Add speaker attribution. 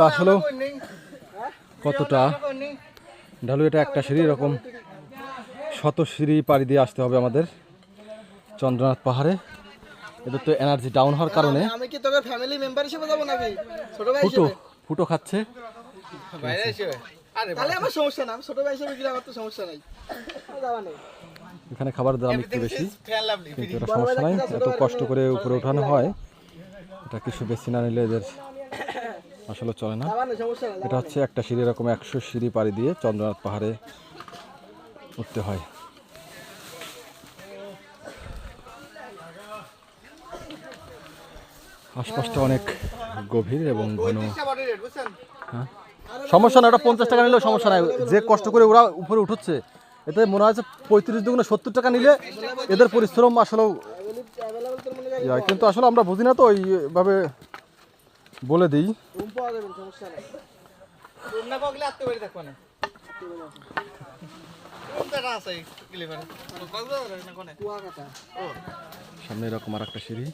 Speaker 1: আসলে কতটা ঢালু, এটা একটা সিঁড়ি, এরকম শত সিঁড়ি পাড়ি দিয়ে আসতে হবে আমাদের চন্দ্রনাথ পাহাড়ে। এদের তো এনার্জি ডাউন হওয়ার কারণে
Speaker 2: আমি কি তোকে ফ্যামিলি মেম্বার হিসেবে যাবো নাকি ছোট ভাই
Speaker 1: ফুটো
Speaker 2: হিসেবে?
Speaker 1: ফুটো খাচ্ছে।
Speaker 2: বাইরে হিসেবে তাহলে আমার সমস্যা না, আমি ছোট ভাই হিসেবে গেলে আমার তো সমস্যা নাই, যাবা নেই।
Speaker 1: এখানে খাবারের দাম একটু বেশি, কিন্তু এটা সমস্যা নাই। এত কষ্ট করে উপরে ওঠানো হয়, এটা কিছু বেশি না নিলে এদের আসলে চলে না। এটা হচ্ছে একটা সিঁড়ি, এরকম 100 সিঁড়ি পাড়ি দিয়ে চন্দ্রনাথ পাহাড়ে উঠতে হয়। আশপাশটা অনেক গভীর এবং ঘন। হ্যাঁ, সমস্যা না, ওটা 50 টাকা নিলেও সমস্যা নাই। যে কষ্ট করে ওরা উপরে উঠছে, এতে মনে হয় 35 দুগুণে 70 টাকা নিলে এদের পরিশ্রম আসলেও, কিন্তু আসলে আমরা বুঝি না তো, ওইভাবে বলে দিই। সামনে এরকম আর একটা সিঁড়ি।